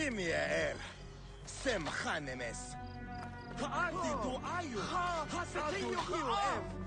Imiel, Semchanemes. Haati duayu, hasatu hiuev.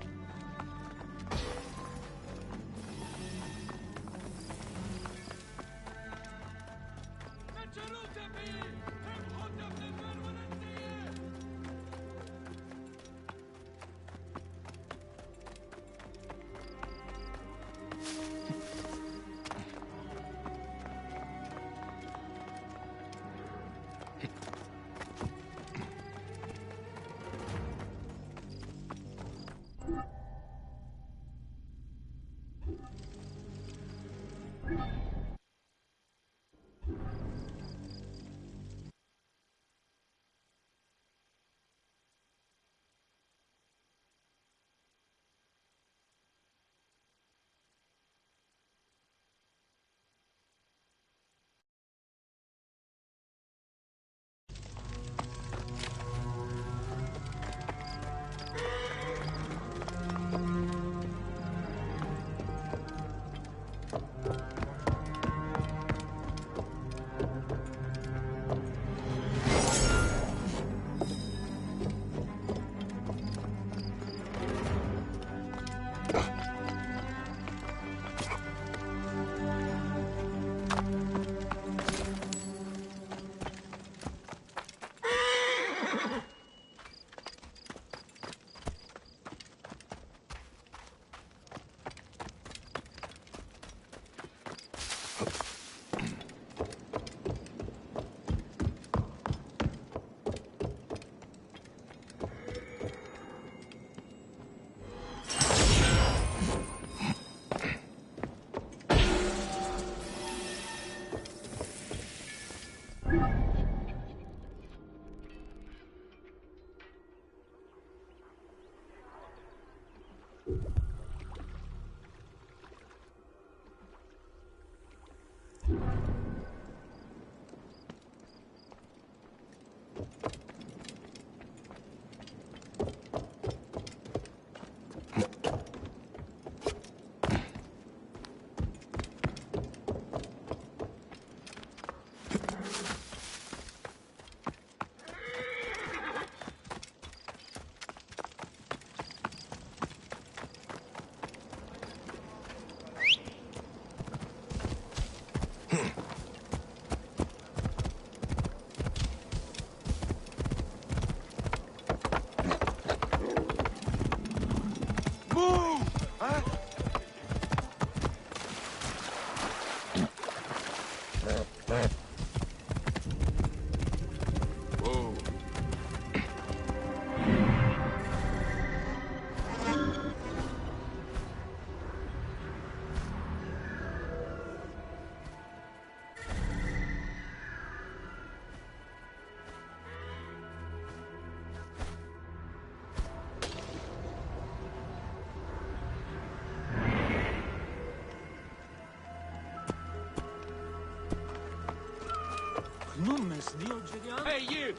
Hey, you!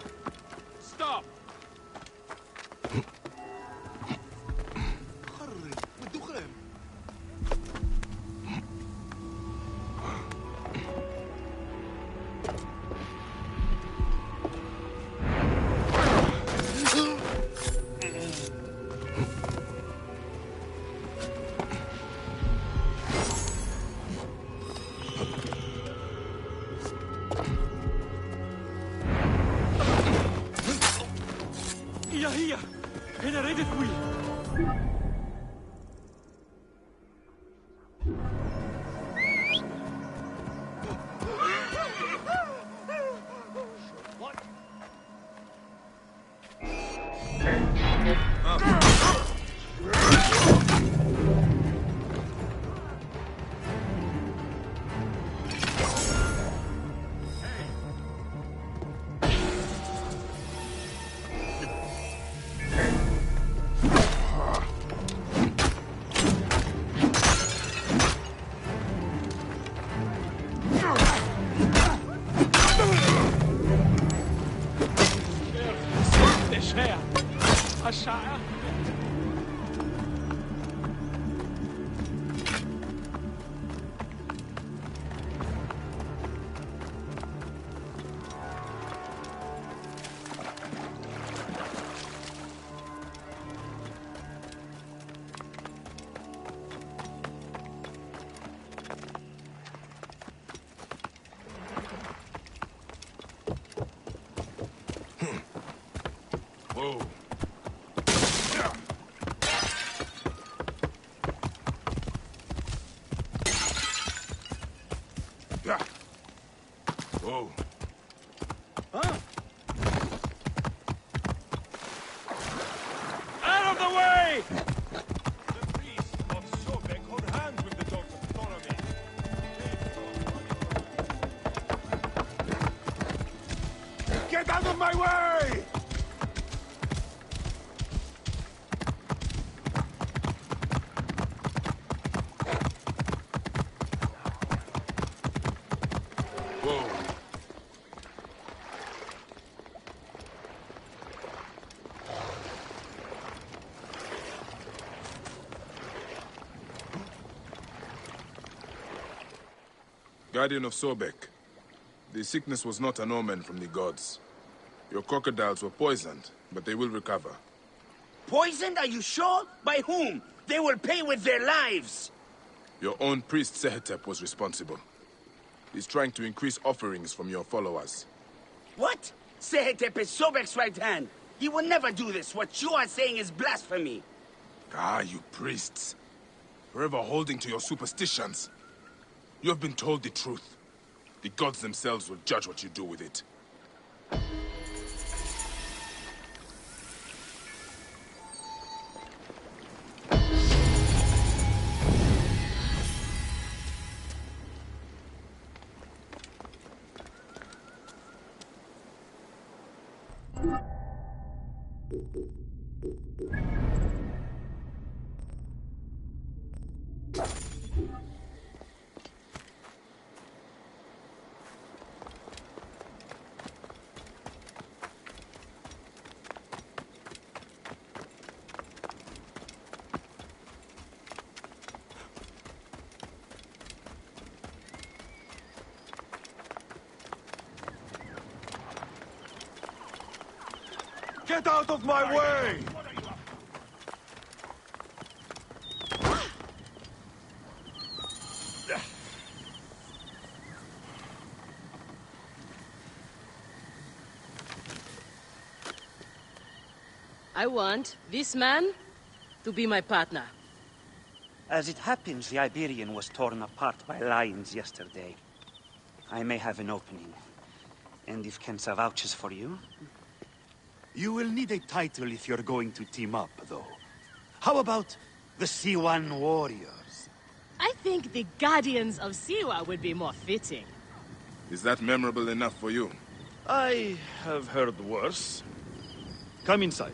Stop! هي هنا ريدت وي الشائع. Whoa. Whoa. Huh? Out of the way! The priest of Sobek hold hands with the daughter of Ptolemy. Get out of my way! Whoa. Guardian of Sobek, the sickness was not an omen from the gods. Your crocodiles were poisoned, but they will recover. Poisoned? Are you sure? By whom? They will pay with their lives! Your own priest Sehetep was responsible. He's trying to increase offerings from your followers. What? Sehetep is Sobek's right hand. He will never do this. What you are saying is blasphemy. Ah, you priests. Forever holding to your superstitions. You have been told the truth. The gods themselves will judge what you do with it. Get out of my way! I want this man to be my partner. As it happens, the Iberian was torn apart by lions yesterday. I may have an opening. And if Kensa vouches for you... You will need a title if you're going to team up, though. How about the C1 Warriors? I think the Guardians of Siwa would be more fitting. Is that memorable enough for you? I have heard worse. Come inside.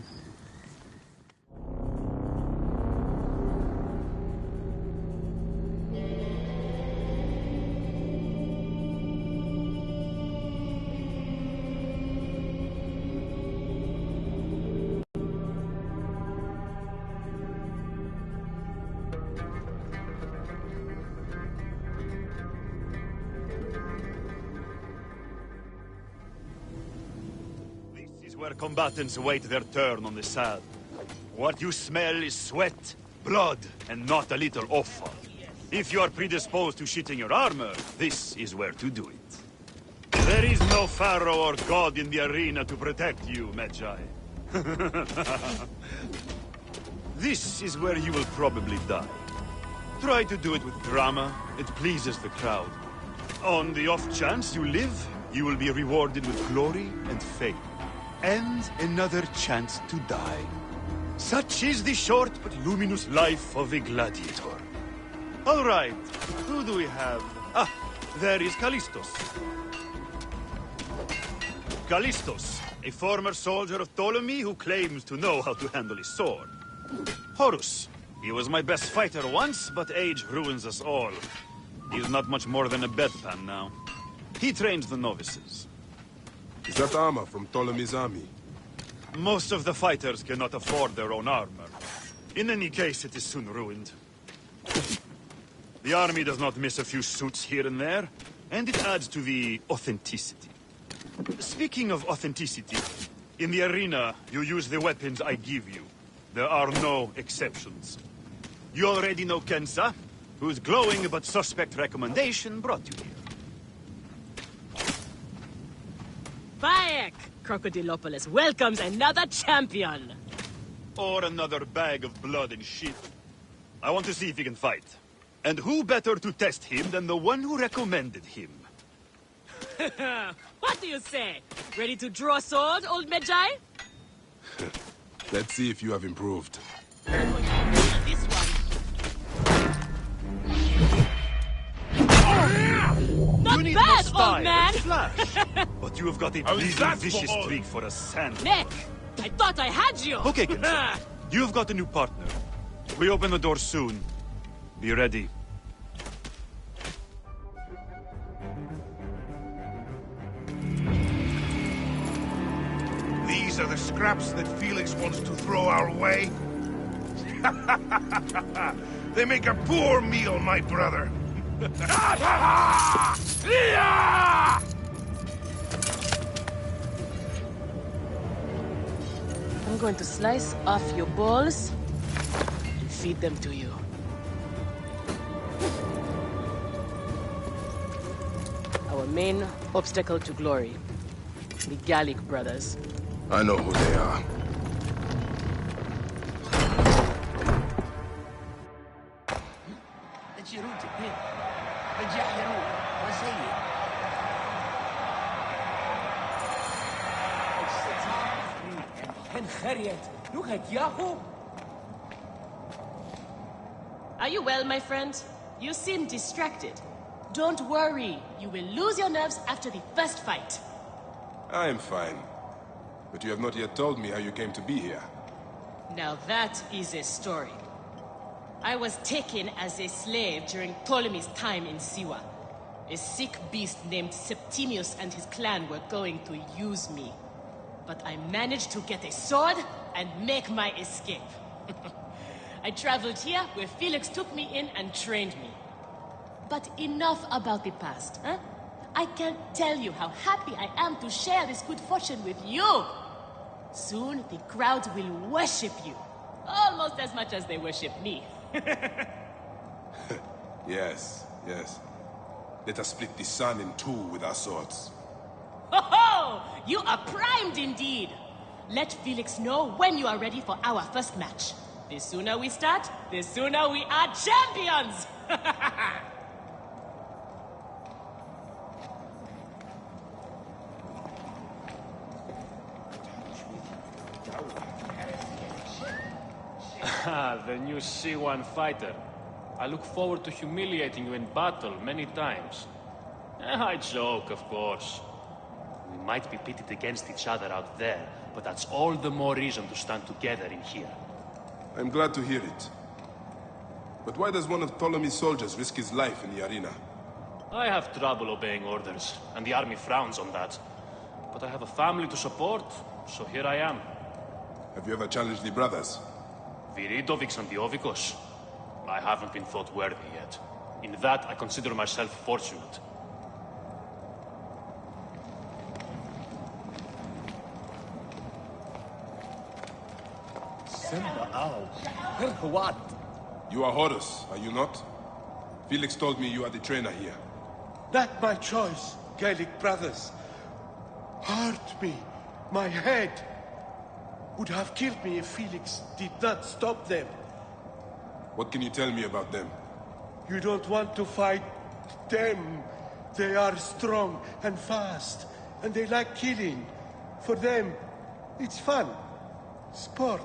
where combatants wait their turn on the saddle. What you smell is sweat, blood, and not a little offal. If you are predisposed to shitting your armor, this is where to do it. There is no pharaoh or god in the arena to protect you, Magi. This is where you will probably die. Try to do it with drama. It pleases the crowd. On the off chance you live, you will be rewarded with glory and fame. And another chance to die. Such is the short but luminous life of a gladiator. All right, who do we have? Ah, there is Callistos. Callistos, a former soldier of Ptolemy who claims to know how to handle his sword. Horus, he was my best fighter once, but age ruins us all. He's not much more than a bedpan now. He trains the novices. Is that armor from Ptolemy's army? Most of the fighters cannot afford their own armor. In any case, it is soon ruined. The army does not miss a few suits here and there, and it adds to the authenticity. Speaking of authenticity, in the arena, you use the weapons I give you. There are no exceptions. You already know Kensa, whose glowing but suspect recommendation brought you here. Bayek! Crocodilopolis welcomes another champion! Or another bag of blood and shit. I want to see if he can fight. And who better to test him than the one who recommended him? What do you say? Ready to draw sword, old Magi? Let's see if you have improved. This one. Not You need bad, more old style man! and flash. But you have got a How is bleeding that vicious for all? streak for a sand. Nick! I thought I had you! Okay, Kensa. You've got a new partner. We open the door soon. Be ready. These are the scraps that Felix wants to throw our way? They make a poor meal, my brother. I'm going to slice off your balls and feed them to you. Our main obstacle to glory. The Gallic brothers. I know who they are. Are you well, my friend? You seem distracted. Don't worry. You will lose your nerves after the first fight. I am fine. But you have not yet told me how you came to be here. Now that is a story. I was taken as a slave during Ptolemy's time in Siwa. A sick beast named Septimius and his clan were going to use me. But I managed to get a sword and make my escape. I traveled here where Felix took me in and trained me. But enough about the past, huh? I can't tell you how happy I am to share this good fortune with you. Soon, the crowd will worship you. Almost as much as they worship me. Yes, yes. Let us split the sun in two with our swords. Ho ho! You are primed indeed! Let Felix know when you are ready for our first match. The sooner we start, the sooner we are champions! The new C1 fighter. I look forward to humiliating you in battle many times. I joke, of course. We might be pitted against each other out there, but that's all the more reason to stand together in here. I'm glad to hear it. But why does one of Ptolemy's soldiers risk his life in the arena? I have trouble obeying orders, and the army frowns on that. But I have a family to support, so here I am. Have you ever challenged the brothers? Viridovics and Diovikos? I haven't been thought worthy yet. In that, I consider myself fortunate. What? You are Horus, are you not? Felix told me you are the trainer here. Not my choice, Gallic brothers. Hurt me. My head would have killed me if Felix did not stop them. What can you tell me about them? You don't want to fight them. They are strong and fast, and they like killing. For them, it's fun. Sport.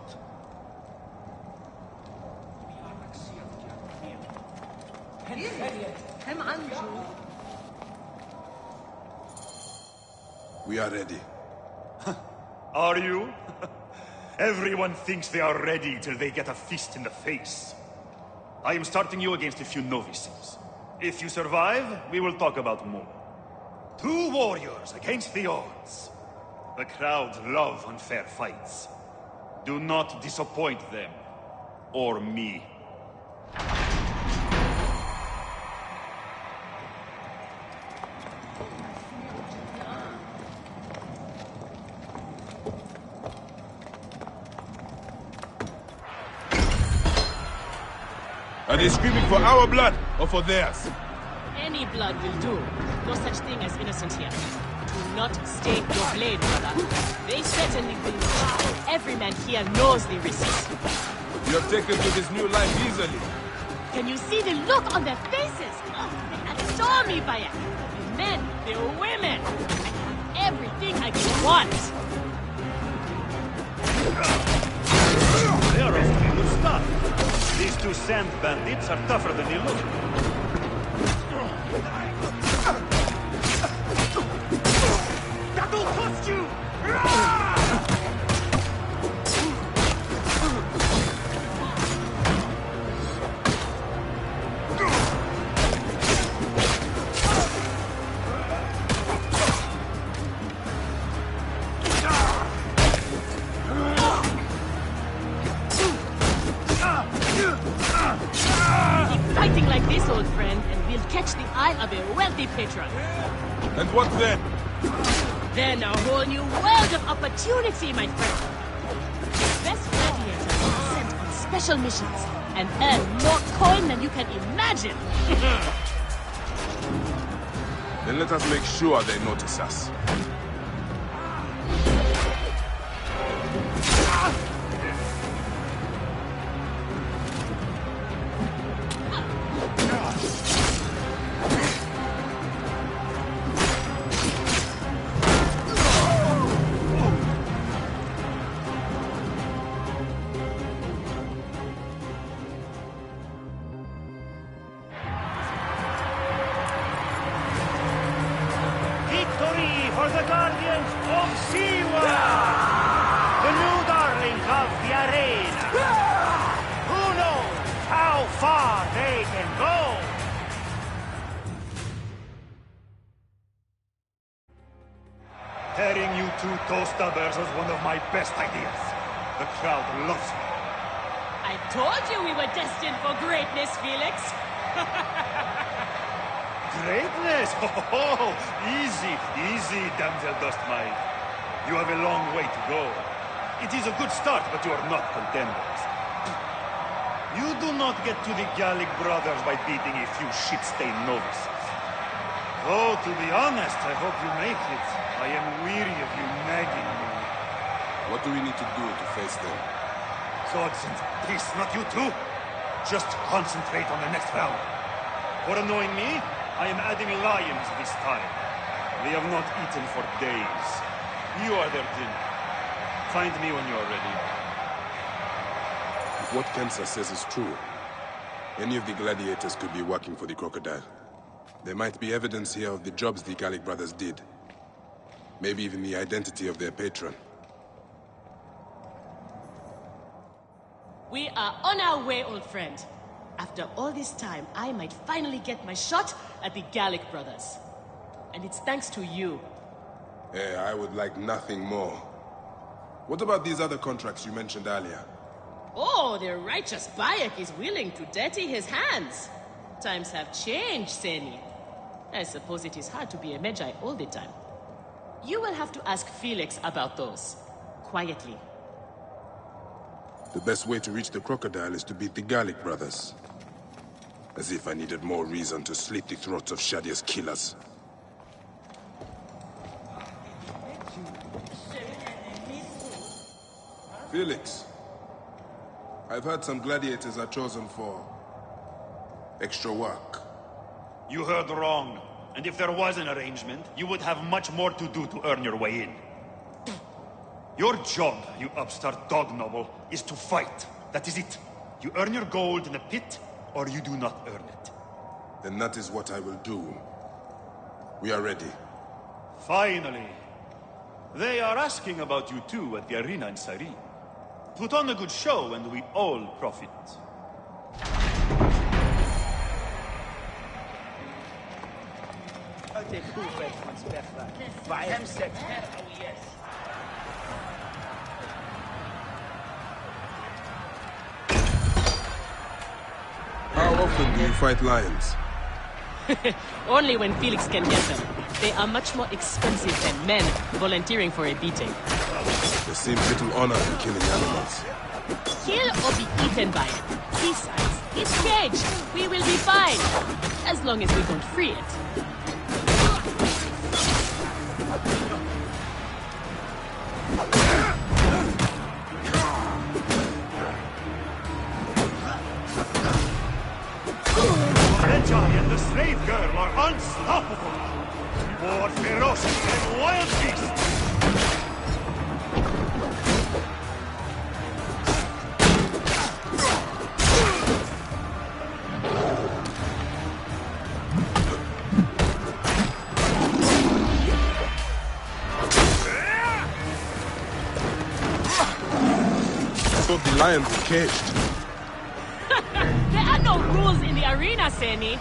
We are ready. Are you? Everyone thinks they are ready till they get a fist in the face. I am starting you against a few novices. If you survive, we will talk about more. 2 warriors against the odds. The crowd love unfair fights. Do not disappoint them. Or me. Are they screaming for our blood or for theirs? Any blood will do. No such thing as innocent here. Do not stake your blade, brother. They certainly will. Every man here knows the risks. You have taken to this new life easily. Can you see the look on their faces? Oh, they adore me, Baya. The men, the women. Everything I could want. They are off to good stuff. These 2 sand bandits are tougher than they look. That'll cost you! Fighting like this, old friend, and we'll catch the eye of a wealthy patron. And what then? Then a whole new world of opportunity, my friend. The best gladiators are sent on special missions and earn more coin than you can imagine. Then let us make sure they notice us. Victory for the Guardians of Siwa! The new darlings of the arena! Who knows how far they can go? Pairing you 2 toe-stubbers was one of my best ideas. The crowd loves me. I told you we were destined for greatness, Felix. Greatness! Oh, easy, easy, damsel Dustmite. You have a long way to go. It is a good start, but you are not contenders. You do not get to the Gallic brothers by beating a few shit-stained novices. Though, to be honest, I hope you make it. I am weary of you nagging me. What do we need to do to face them? Swords and peace, not you too. Just concentrate on the next round. For annoying me, I am adding lions this time. They have not eaten for days. You are their dinner. Find me when you are ready. If what Kensa says is true, any of the gladiators could be working for the crocodile. There might be evidence here of the jobs the Gallic brothers did. Maybe even the identity of their patron. We are on our way, old friend. After all this time, I might finally get my shot at the Gallic brothers. And it's thanks to you. I would like nothing more. What about these other contracts you mentioned earlier? Oh, the righteous Bayek is willing to dirty his hands. Times have changed, Seni. I suppose it is hard to be a Magi all the time. You will have to ask Felix about those. Quietly. The best way to reach the crocodile is to beat the Gallic brothers. As if I needed more reason to slit the throats of Shadia's killers. Felix, I've heard some gladiators are chosen for extra work. You heard wrong. And if there was an arrangement, you would have much more to do to earn your way in. Your job, you upstart dog noble, is to fight. That is it. You earn your gold in the pit, or you do not earn it. Then that is what I will do. We are ready. Finally. They are asking about you too at the arena in Cyrene. Put on a good show and we all profit. How often do you fight lions? Only when Felix can get them. They are much more expensive than men volunteering for a beating. There seems little honor in killing animals. Kill or be eaten by it. Besides, it's caged. We will be fine. As long as we don't free it. And the slave girl are unstoppable! More ferocious than wild beasts! I thought the lions were caged. There are no rules in the arena, Seni.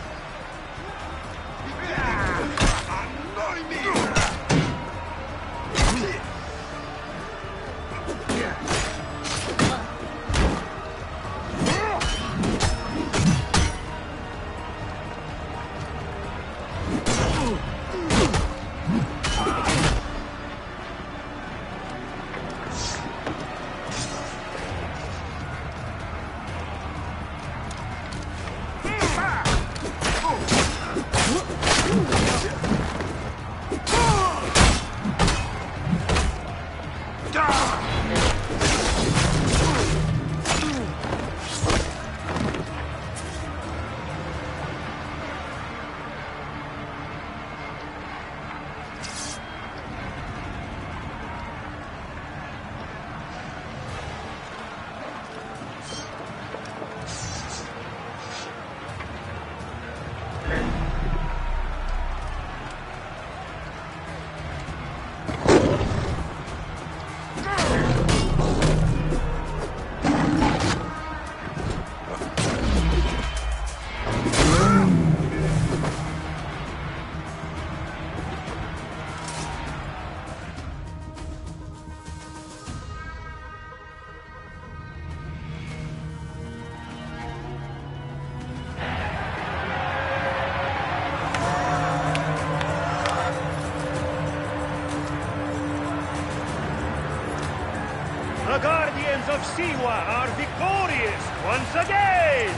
The Guardians of Siwa are victorious once again!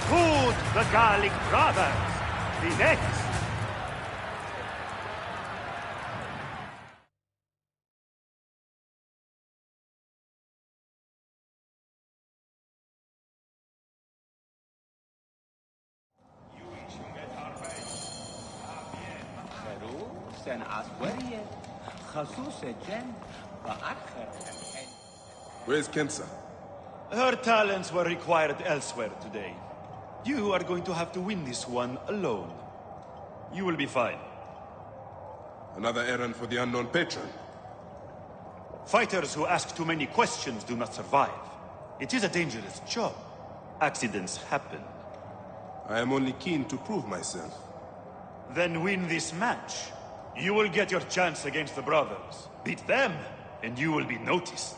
Good, the Gallic brothers. The next. Where's Kensa? Her talents were required elsewhere today. You are going to have to win this one alone. You will be fine. Another errand for the unknown patron. Fighters who ask too many questions do not survive. It is a dangerous job. Accidents happen. I am only keen to prove myself. Then win this match. You will get your chance against the brothers. Beat them, and you will be noticed.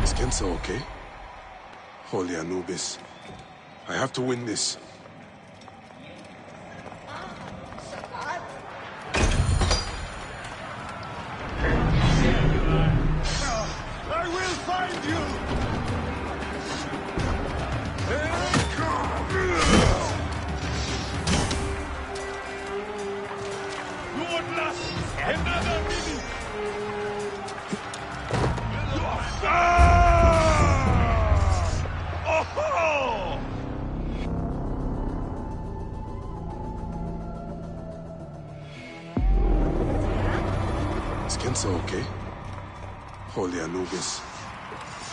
Is Kensa okay? Holy Anubis. I have to win this. Seconds are okay. Holy Anubis.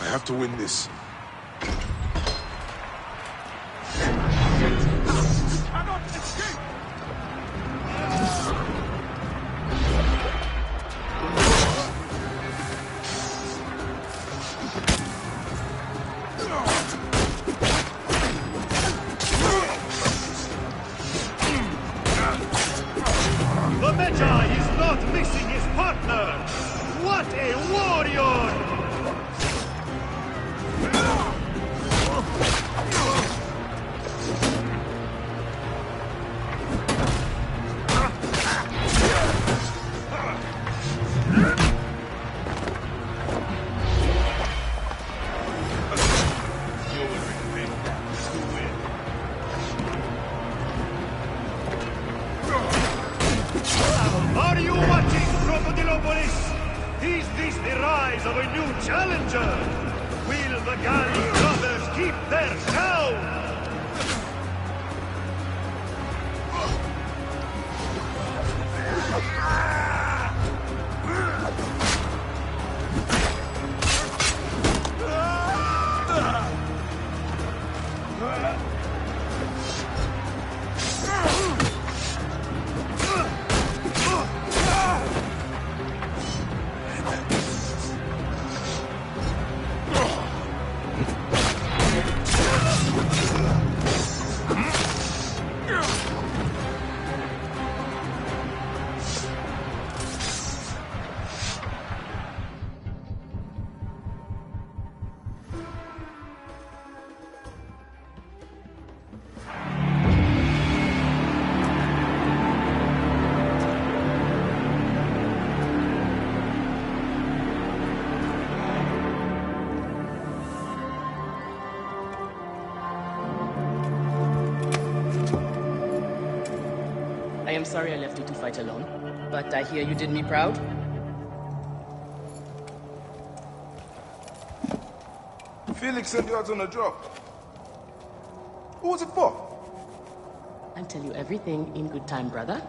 I have to win this. Cannot escape! The Magi is not missing his partner! What a warrior! Are you watching, Crocodilopolis? Is this the rise of a new challenger? Will the Gallic brothers keep their crown? I am sorry I left you to fight alone, but I hear you did me proud. Felix sent you out on a job. Who was it for? I'll tell you everything in good time, brother.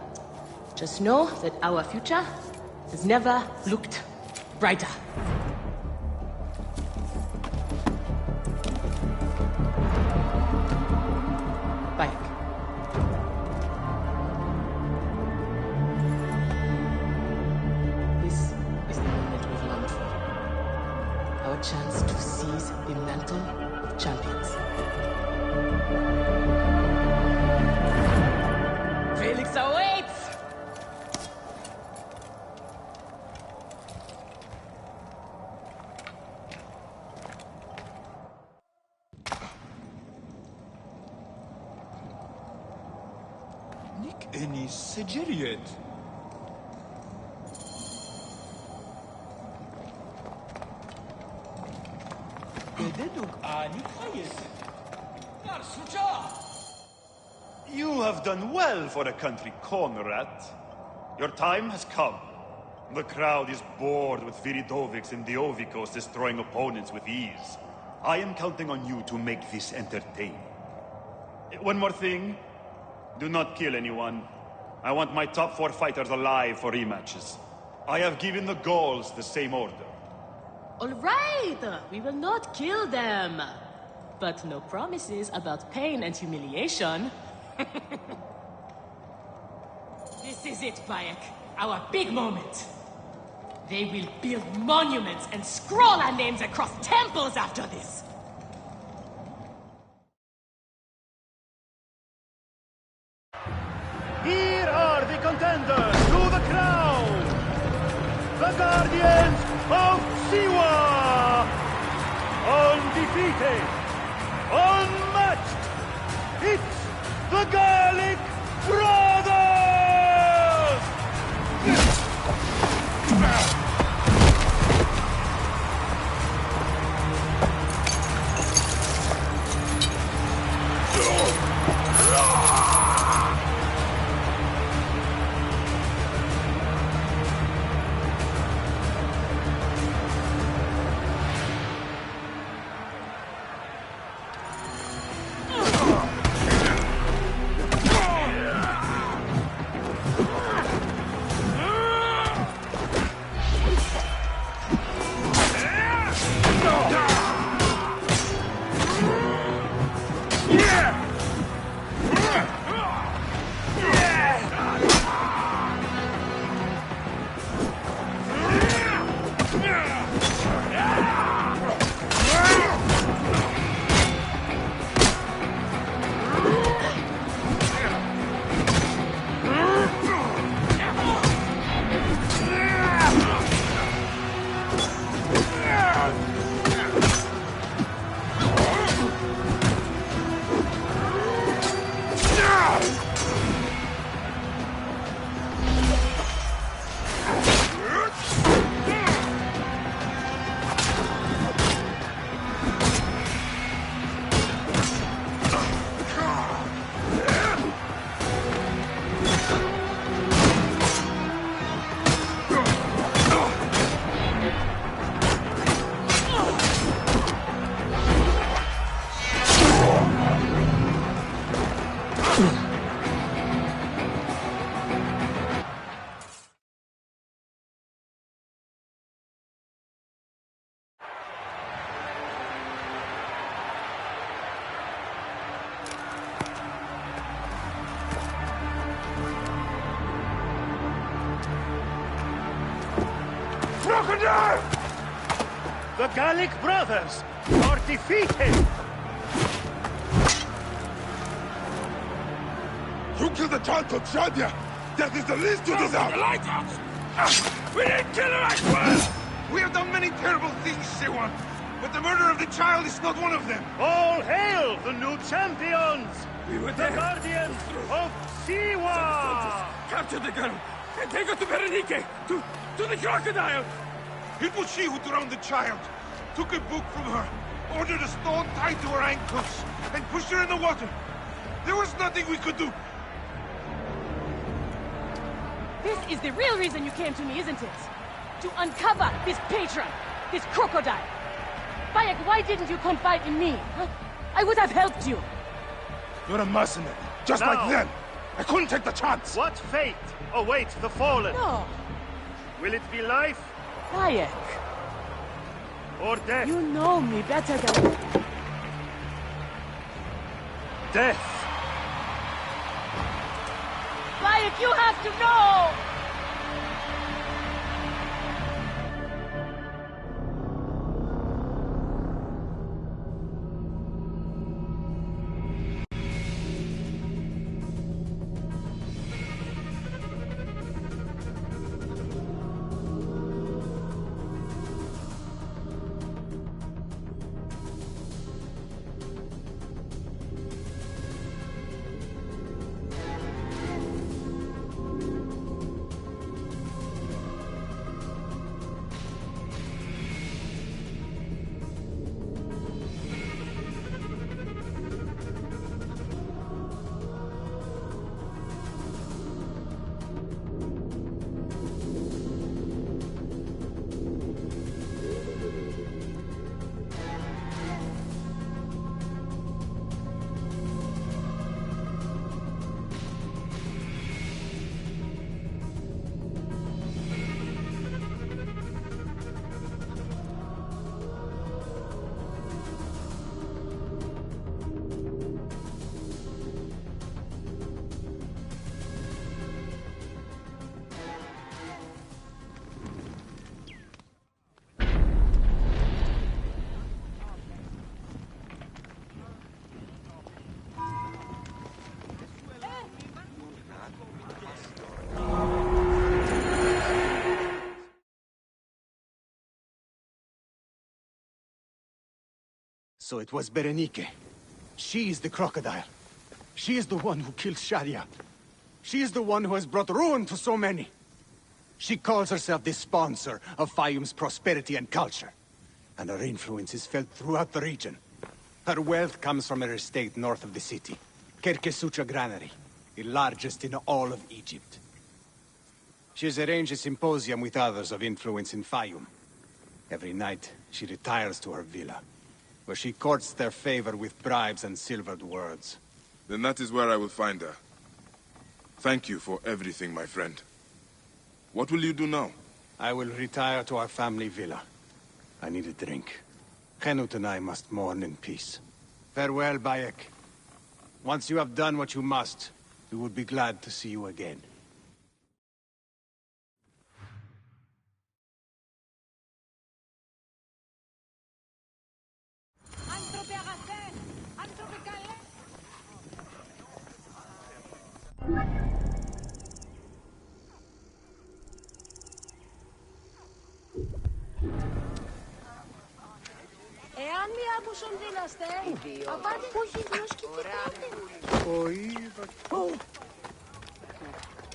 Just know that our future has never looked brighter. Bye. This is the moment we've longed for. Our chance to seize the mantle of champions. Felix awaits! Nick eni sejiriet. Bededuk ani kayes. Nar suja. You have done well for a country corner rat. Your time has come. The crowd is bored with Viridovics and Diovikos destroying opponents with ease. I am counting on you to make this entertaining. One more thing. Do not kill anyone. I want my top 4 fighters alive for rematches. I have given the Gauls the same order. All right, we will not kill them. But no promises about pain and humiliation. This is it, Bayek. Our big moment. They will build monuments and scroll our names across temples after this. Here are the contenders to the crown! The Guardians of Siwa! Undefeated! Unmatched! It's the Gallic Brothers! Commander! The Gallic brothers are defeated! You killed the child of Shadia! That is the least you deserve! The lighthouse! We didn't kill her, I swear! We have done many terrible things, Siwan, but the murder of the child is not one of them! All hail the new champions! We were The there! guardians of Siwa! Capture the girl and take her to Berenice! To the crocodile! It was she who drowned the child, took a book from her, ordered a stone tied to her ankles, and pushed her in the water. There was nothing we could do. This is the real reason you came to me, isn't it? To uncover this patron, this crocodile. Bayek, why didn't you confide in me? Huh? I would have helped you. You're a mercenary, just Now. like them. I couldn't take the chance. What fate awaits the fallen? No, Will it be life Bayek, or death? you know me better than... Death! Bayek, you have to know! So it was Berenice. She is the crocodile. She is the one who killed Shadia. She is the one who has brought ruin to so many. She calls herself the sponsor of Fayum's prosperity and culture. And her influence is felt throughout the region. Her wealth comes from her estate north of the city. Kerkesucha Granary, the largest in all of Egypt. She has arranged a symposium with others of influence in Fayum. Every night, she retires to her villa, where she courts their favor with bribes and silvered words. Then that is where I will find her. Thank you for everything, my friend. What will you do now? I will retire to our family villa. I need a drink. Henut and I must mourn in peace. Farewell, Bayek. Once you have done what you must, we would be glad to see you again. Εάν μη άκουσον δύναστε, απάντε που έχει δώσει και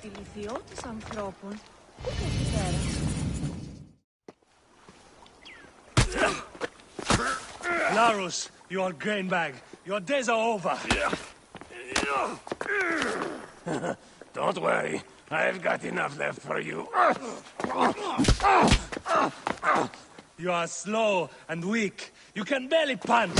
τι Τη λυθιώτης ανθρώπων, πού πέρα. Larus, your grain bag. Your days are over. Don't worry. I've got enough left for you. You are slow and weak. You can barely punch.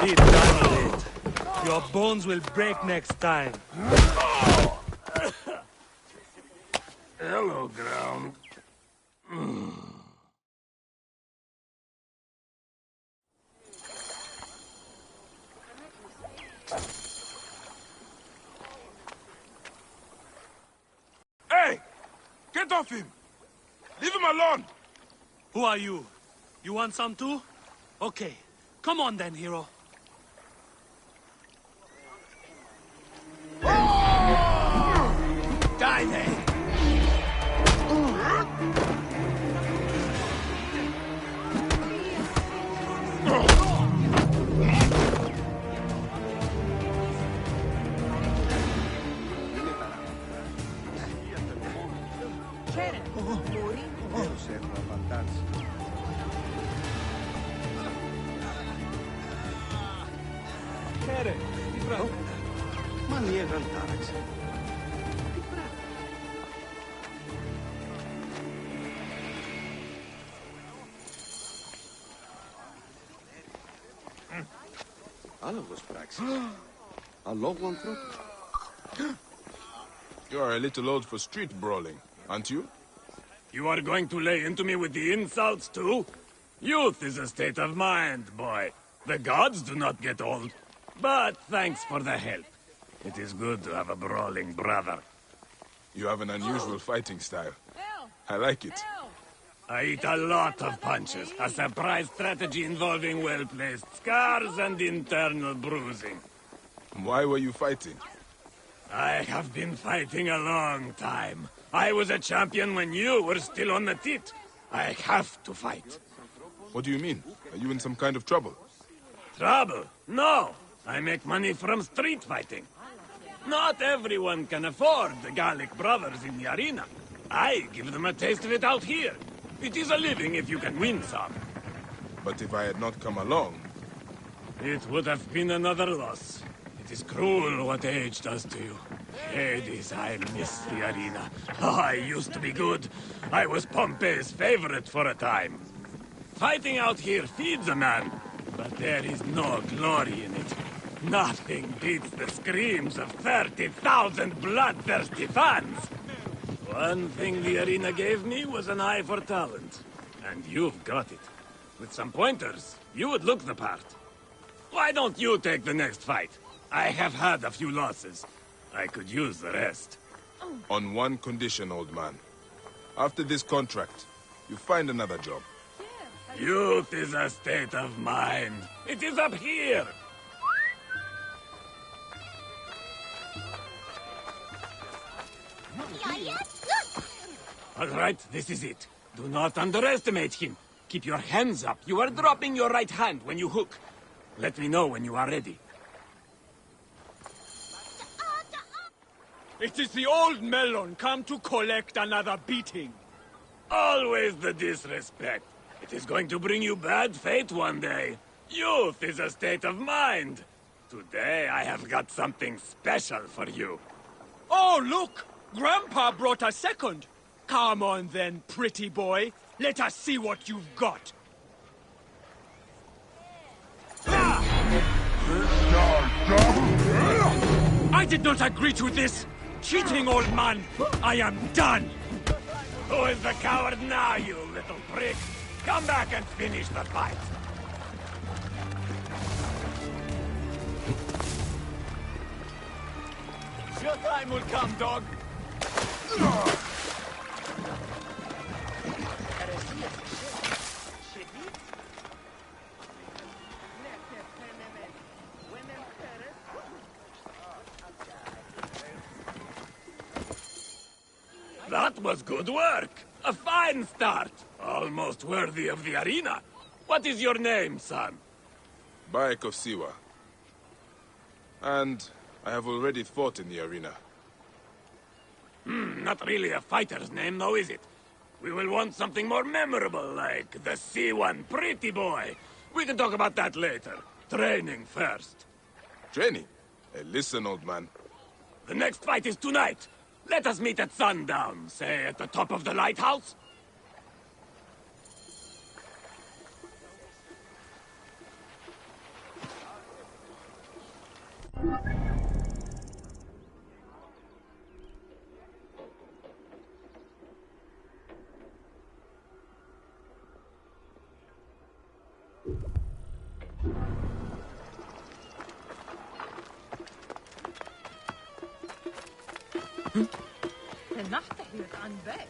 Be done with it. Your bones will break next time. Hello, ground. Get off him! Leave him alone! Who are you? You want some too? Okay. Come on then, hero. Die then! You are a little old for street brawling, aren't you? You are going to lay into me with the insults, too? Youth is a state of mind, boy. The gods do not get old. But thanks for the help. It is good to have a brawling brother. You have an unusual fighting style. I like it. I eat a lot of punches. A surprise strategy involving well-placed scars and internal bruising. Why were you fighting? I have been fighting a long time. I was a champion when you were still on the tit. I have to fight. What do you mean? Are you in some kind of trouble? Trouble? No. I make money from street fighting. Not everyone can afford the Gallic brothers in the arena. I give them a taste of it out here. It is a living if you can win some. But if I had not come along... It would have been another loss. It is cruel what age does to you. Hades, I miss the arena. Oh, I used to be good. I was Pompey's favorite for a time. Fighting out here feeds a man, but there is no glory in it. Nothing beats the screams of 30,000 bloodthirsty fans. One thing the arena gave me was an eye for talent. And you've got it. With some pointers, you would look the part. Why don't you take the next fight? I have had a few losses. I could use the rest. On one condition, old man. After this contract, you find another job. Youth is a state of mind. It is up here. All right, this is it. Do not underestimate him. Keep your hands up. You are dropping your right hand when you hook. Let me know when you are ready. It is the old melon come to collect another beating. Always the disrespect. It is going to bring you bad fate one day. Youth is a state of mind. Today I have got something special for you. Oh, look! Grandpa brought a second. Come on then, pretty boy. Let us see what you've got. I did not agree to this. Cheating, old man. I am done. Who is the coward now, you little prick? Come back and finish the fight. Your time will come, dog. That was good work. A fine start. Almost worthy of the arena. What is your name, son? Bayek of Siwa. And I have already fought in the arena. Not really a fighter's name, though, is it? We will want something more memorable, like the C1 Pretty Boy. We can talk about that later. Training first. Training? Hey, listen, old man. The next fight is tonight. Let us meet at sundown, say at the top of the lighthouse. نحتحيت عن باك.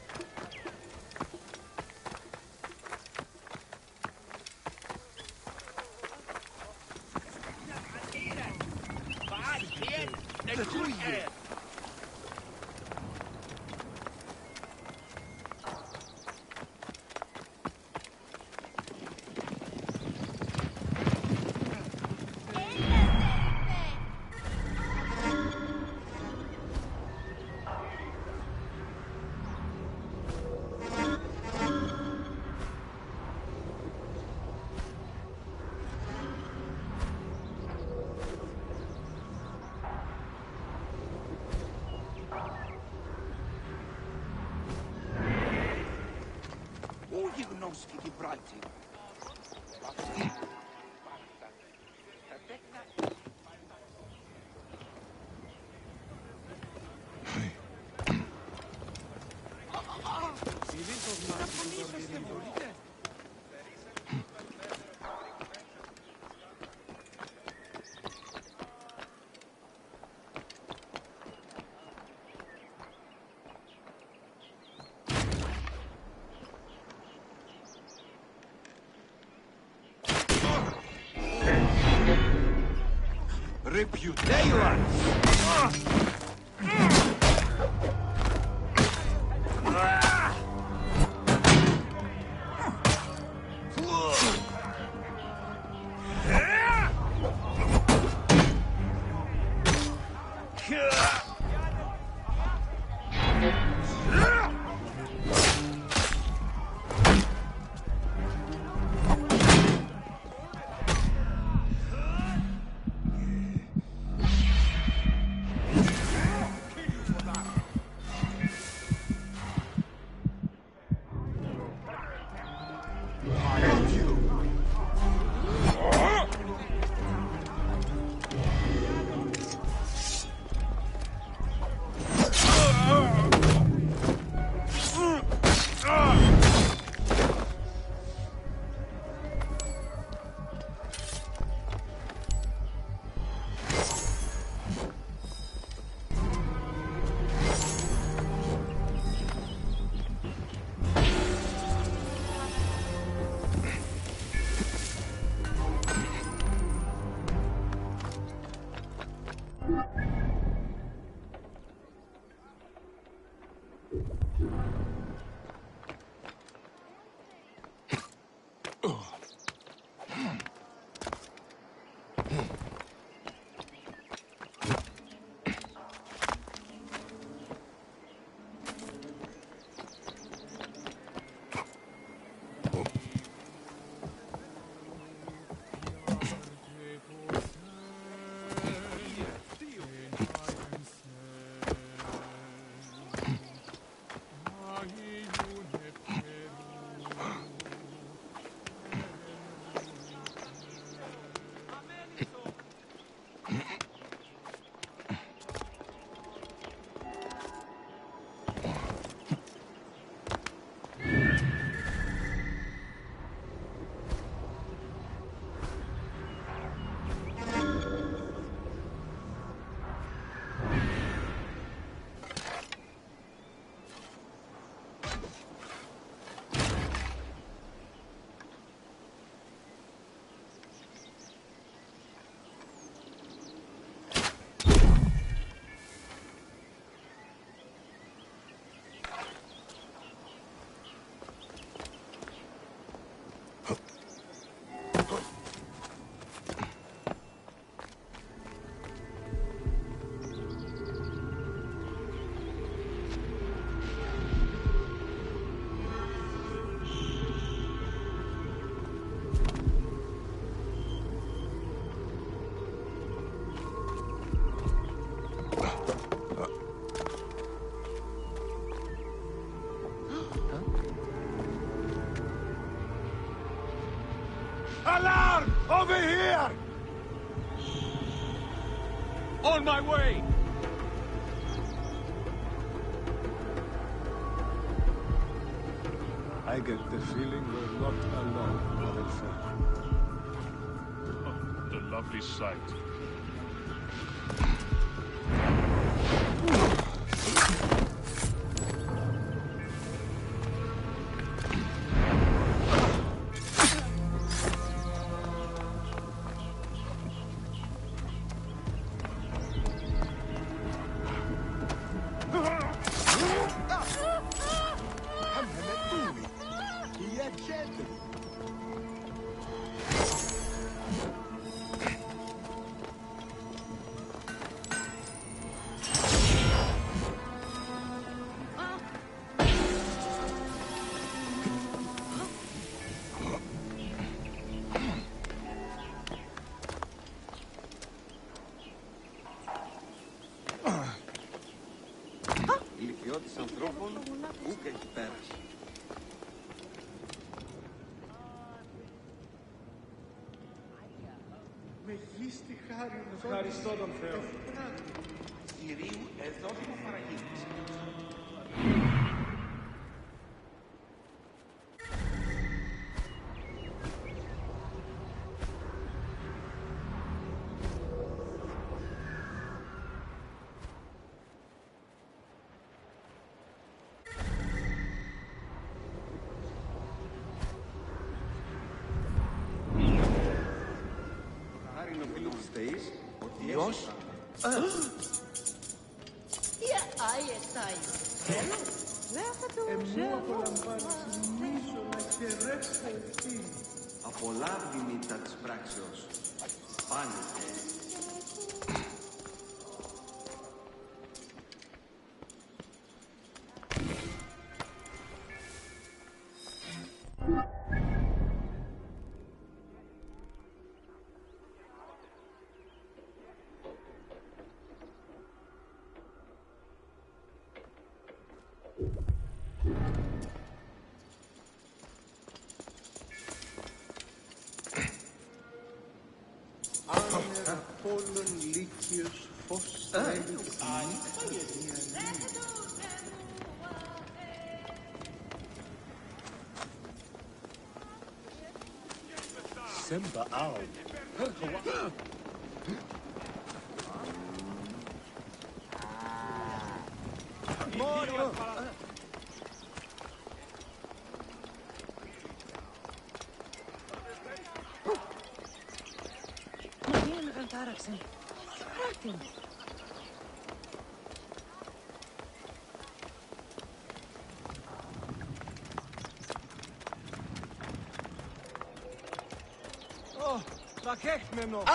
Rip you. There you are. Alarm! Over here! On my way! I get the feeling we're not alone, motherfucker. The lovely sight. πέρασε. Μεγίστη χάρη. Ευχαριστώ τον Θεό. Κυρίου, εδώ μου παραγγείλεις. Εμού απολαμβάνεις μίσο να χαιρέσαι ευθύνη. Απολάβδη νύχτα της πράξεως. Πάνηκε. Όλων λύκειος φως θέλει Semba ao. Morio! Μαγείρε με τάραξε. Άρτη.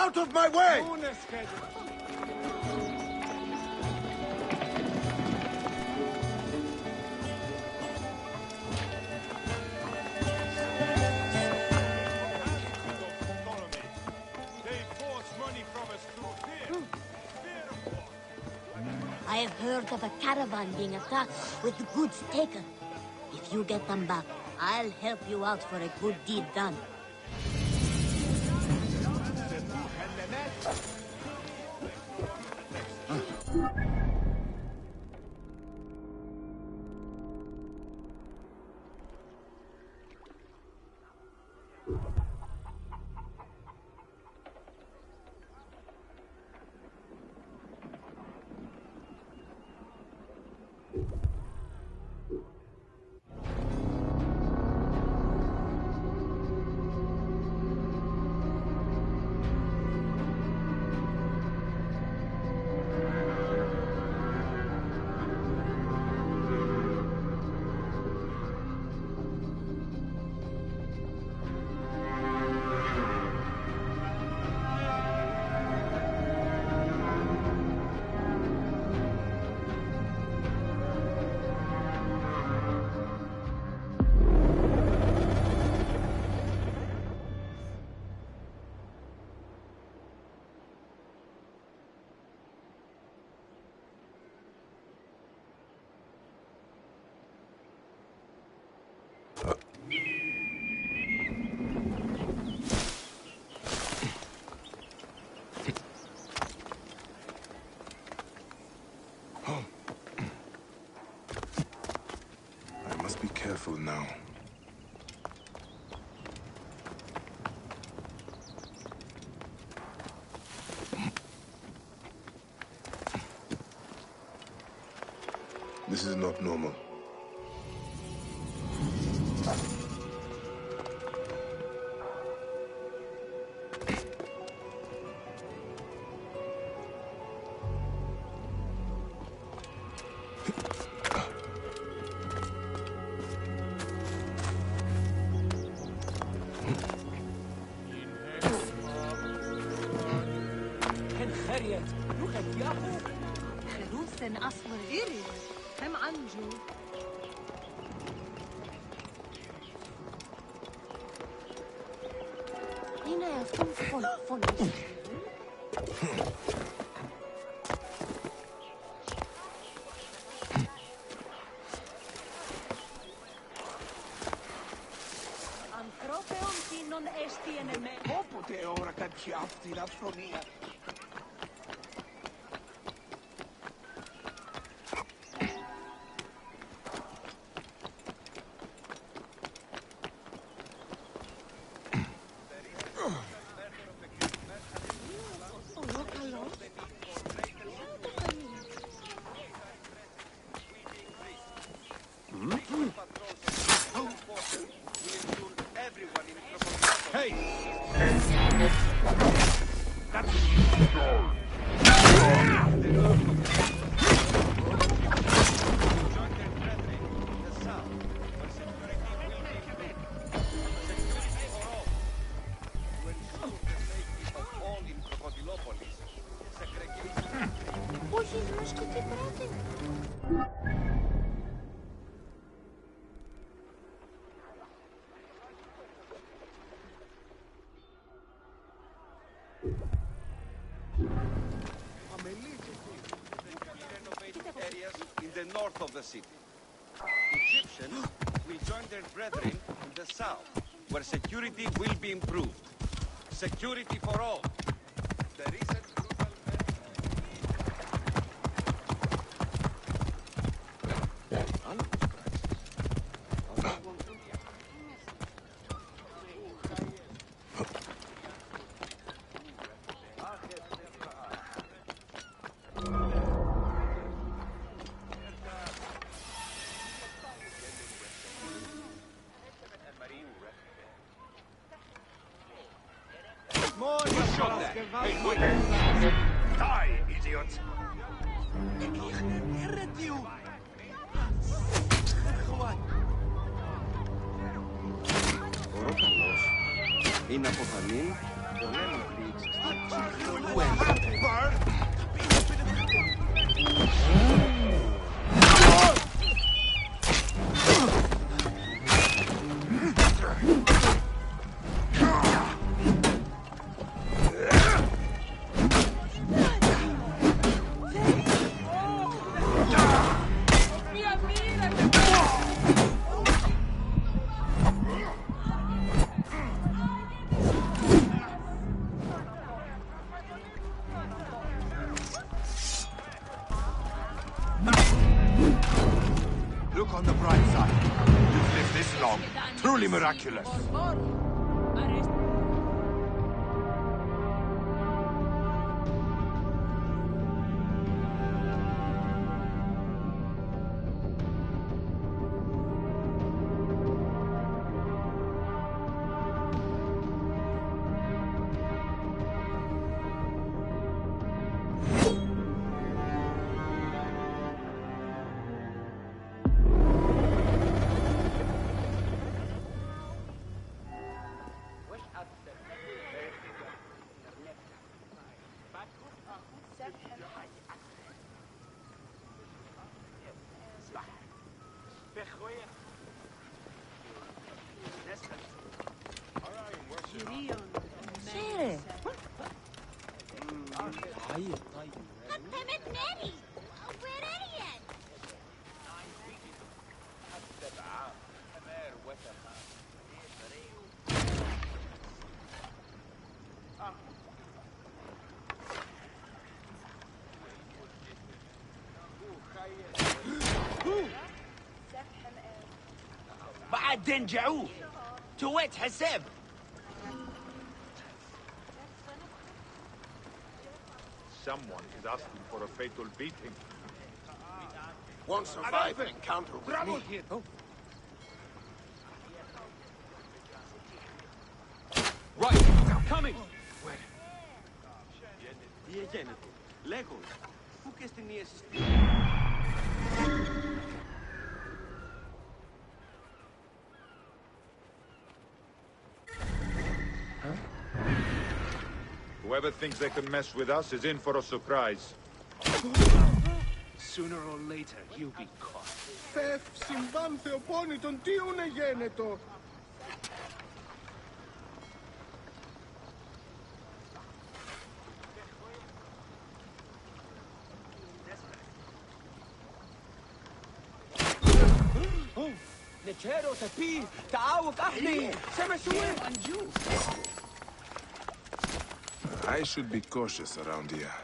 Out of my way! I have heard of a caravan being attacked with the goods taken. If you get them back, I'll help you out for a good deed done. Careful now. This is not normal. أصبر إيري هم عنجو هنا فن Όποτε ώρα κάτι αυτή η αυθονία. In the north of the city. Egyptians will join their brethren in the south, where security will be improved. Security for all. The recent brutal Die, idiot! Ο Ρόκαλος είναι από Θανήν, πολέμου Κρήξ, του έντρεπε. Look on the bright side. You've lived this long. Truly miraculous. بعدين جاعوه تويت حساب. Someone is asking for a fatal beating. Won't survive an encounter with me. Oh. Right, coming! Where? Τι έγινε, λέγω, πού και στην ίεση στη... Whoever thinks they can mess with us is in for a surprise. Sooner or later, you'll be caught. Φεφ, συμβάν θεοπόνητον, τι ούνε γένετο. I should be cautious around here.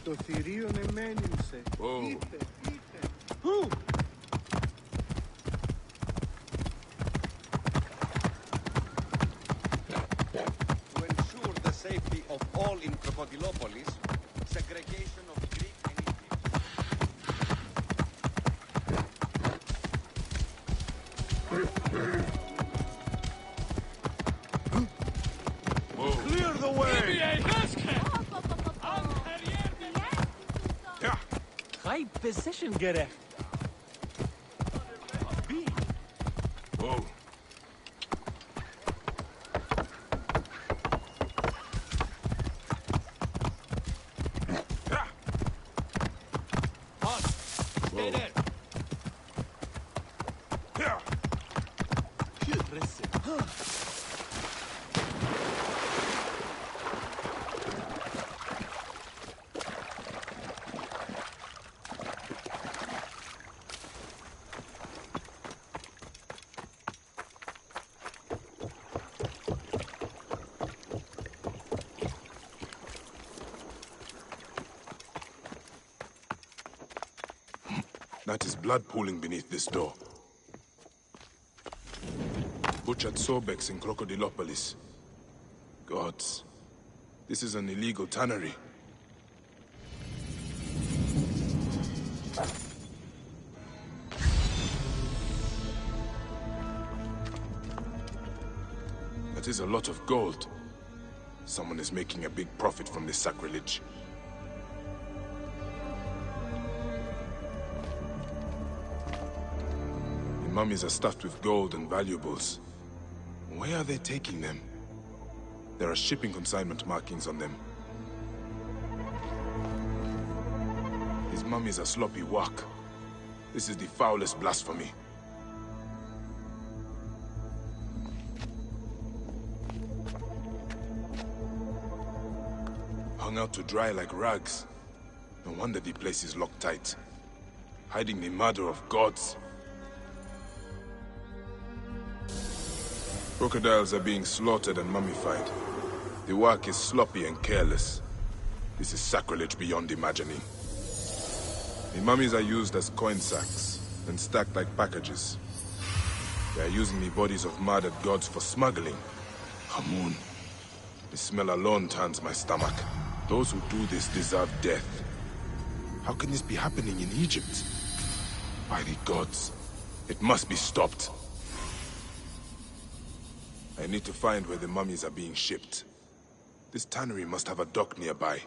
Το θηρίο εμένυμσε. Είτε. To ensure the safety of all in Crocodilopolis, segregation of Greek and Clear the way! High position gerecht. Whoa. Stay there. That is blood pooling beneath this door. Butchered Sobex in Crocodilopolis. Gods, this is an illegal tannery. That is a lot of gold. Someone is making a big profit from this sacrilege. The mummies are stuffed with gold and valuables. Where are they taking them? There are shipping consignment markings on them. These mummies are sloppy work. This is the foulest blasphemy. Hung out to dry like rags. No wonder the place is locked tight. Hiding the murder of gods. Crocodiles are being slaughtered and mummified. The work is sloppy and careless. This is sacrilege beyond imagining. The mummies are used as coin sacks and stacked like packages. They are using the bodies of murdered gods for smuggling. Hamoon. The smell alone turns my stomach. Those who do this deserve death. How can this be happening in Egypt? By the gods, it must be stopped. I need to find where the mummies are being shipped. This tannery must have a dock nearby.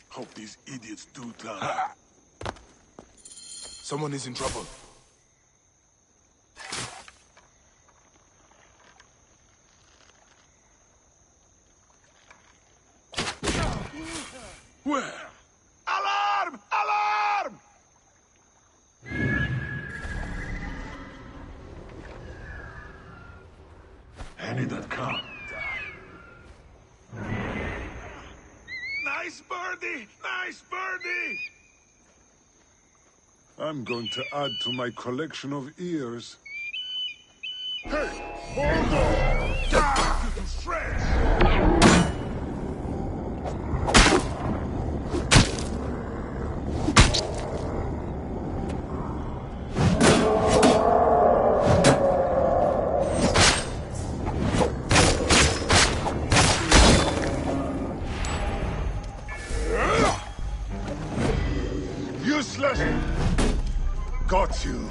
Hope these idiots do turn. Someone is in trouble. Where? Alarm! Alarm! Any that come. Nice birdie! Nice birdie! I'm going to add to my collection of ears. Hey! Hold on! shreds! Useless! Got you.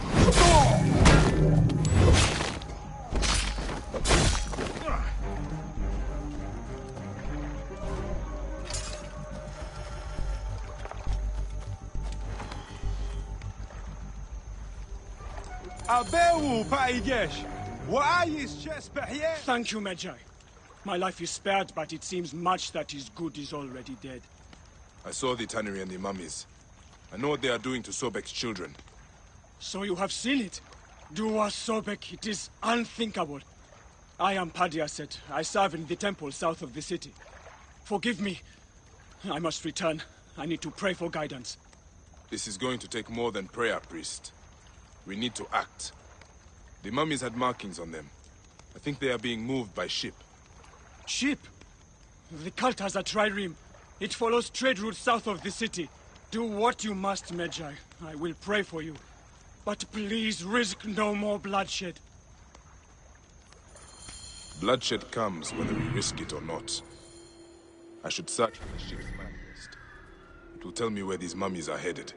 Thank you, Magi. My life is spared, but it seems much that is good is already dead. I saw the tannery and the mummies. I know what they are doing to Sobek's children. So you have seen it? Dua Sobek, it is unthinkable. I am Padiaset. I serve in the temple south of the city. Forgive me. I must return. I need to pray for guidance. This is going to take more than prayer, priest. We need to act. The mummies had markings on them. I think they are being moved by ship. Ship? The cult has a trireme. It follows trade routes south of the city. Do what you must, Magi. I will pray for you. But please risk no more bloodshed. Bloodshed comes whether we risk it or not. I should search for the ship's manifest. It will tell me where these mummies are headed.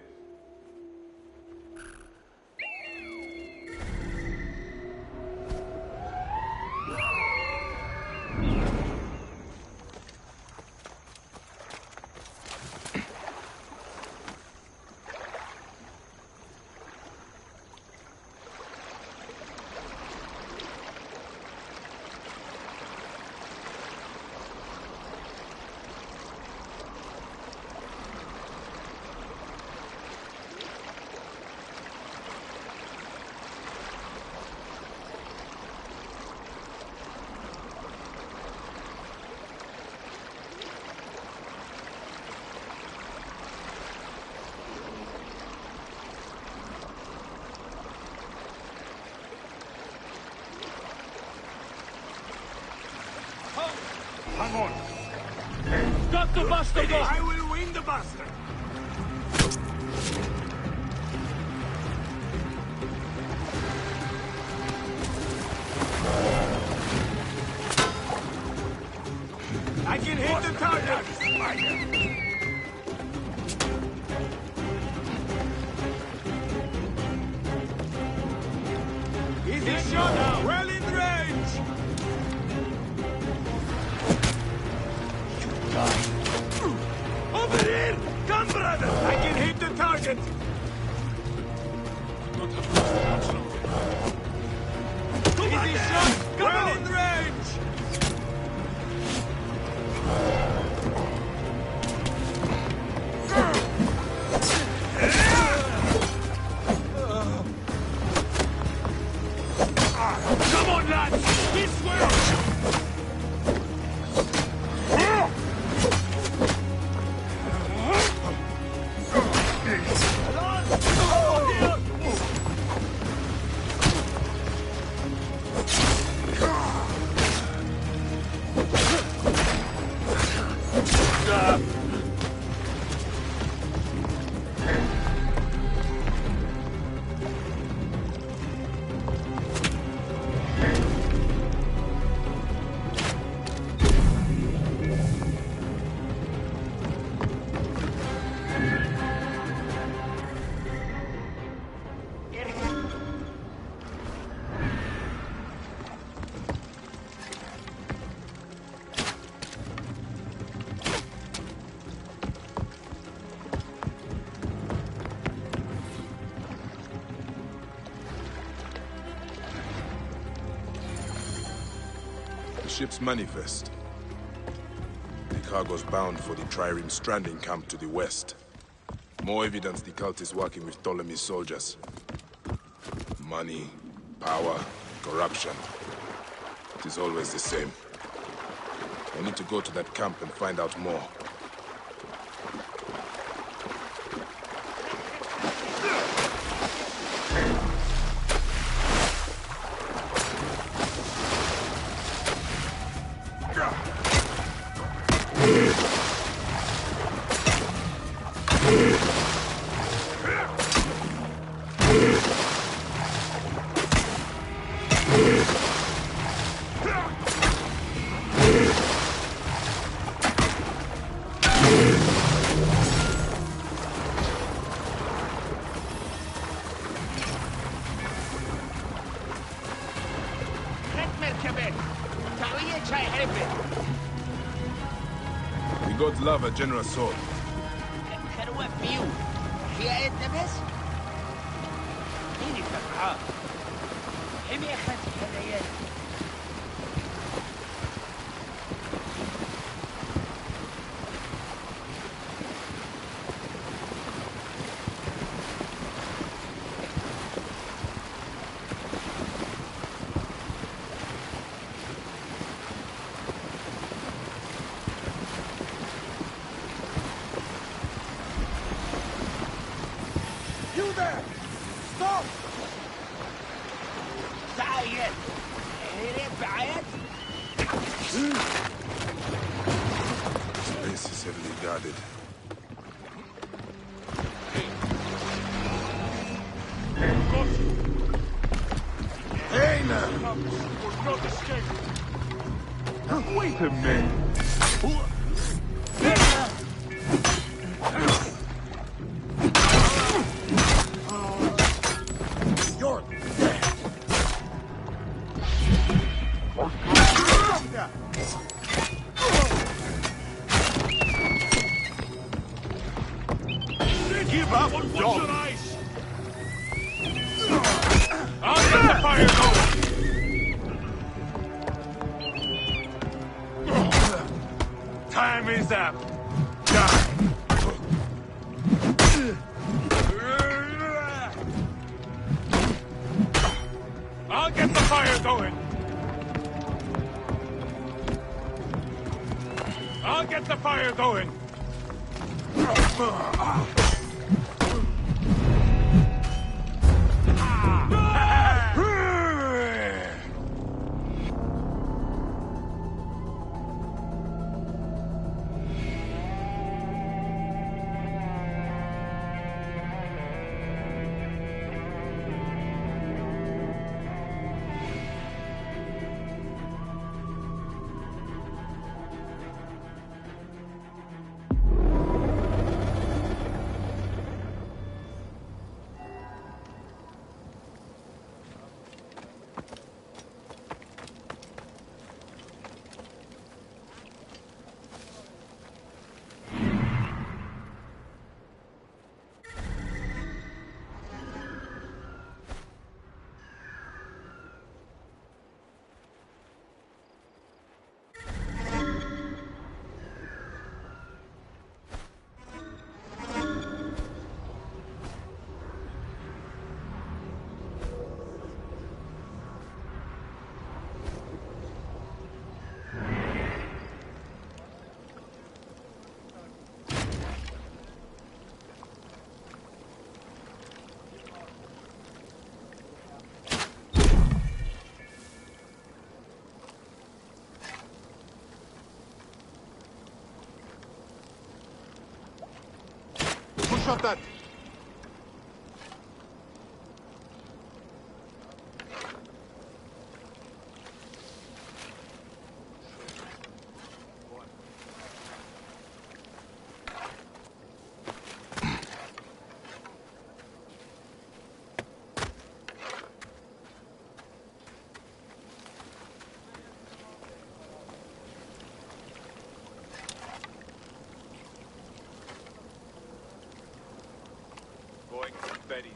Hang on. Got the bastard off! I will win the bastard! I can hit the target! Easy shot! Well in range! Over here! Come, brother! I can hit the target! Not have much longer. Easy shot! Well in range! Come on, lads! This way! Ship's manifest. The cargo's bound for the trireme stranding camp to the west. More evidence the cult is working with Ptolemy's soldiers. Money, power, corruption. It is always the same. I need to go to that camp and find out more. The gods love a generous soul. This is heavily guarded. Hey now! Wait a minute. You're Give up, dog! I'll get the fire going! Time is up. Die! I'll get the fire going! I'll get the fire going! Who shot that? Going to Betty.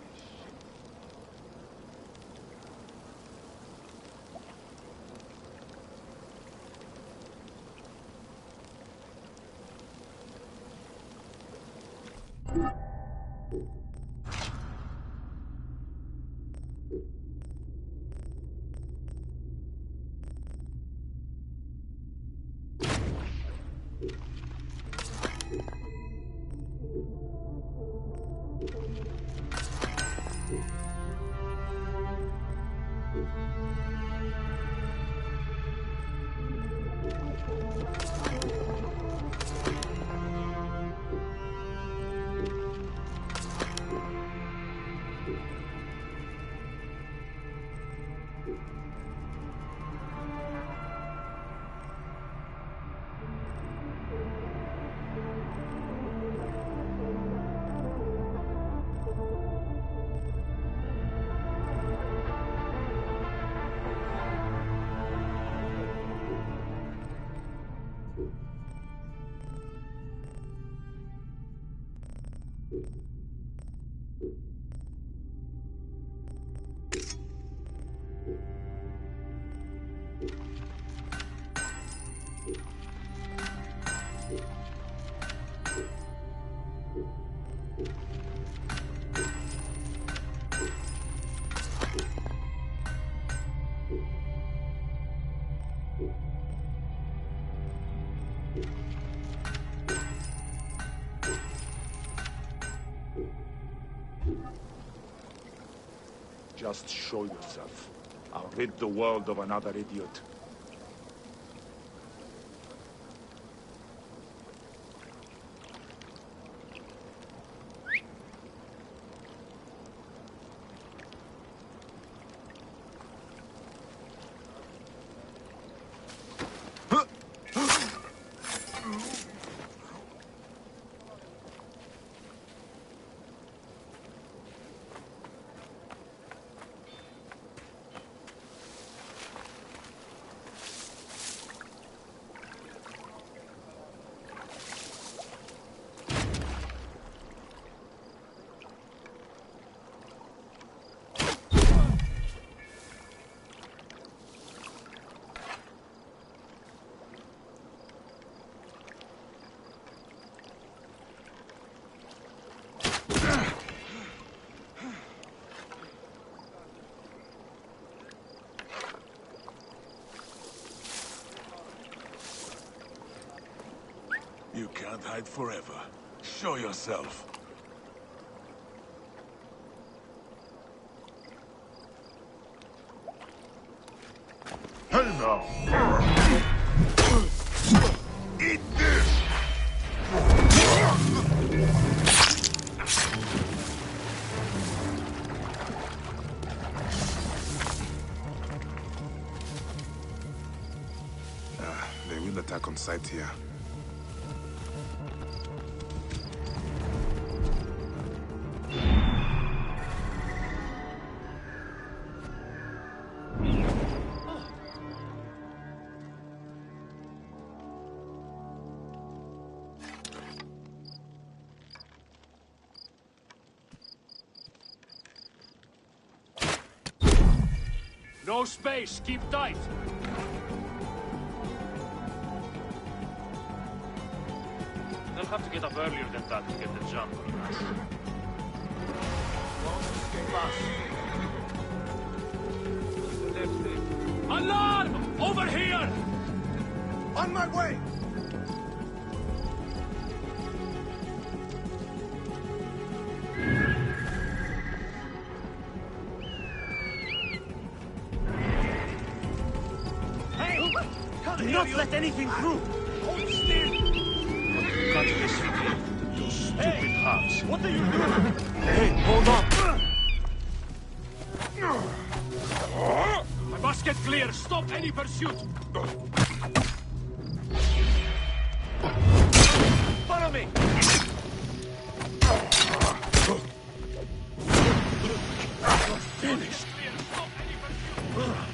Just show yourself. I'll rid the world of another idiot. You can't hide forever. Show yourself. Hell Eat this! They will attack on sight here. No space, keep tight! They'll have to get up earlier than that to get the jump on us. Alarm! Over here! On my way! Do not let anything through! Hold still! Cut this thing, you stupid halves. What are you doing? Hey, hold on! I must get clear. Stop any pursuit. Follow me! Finished. Stop any pursuit.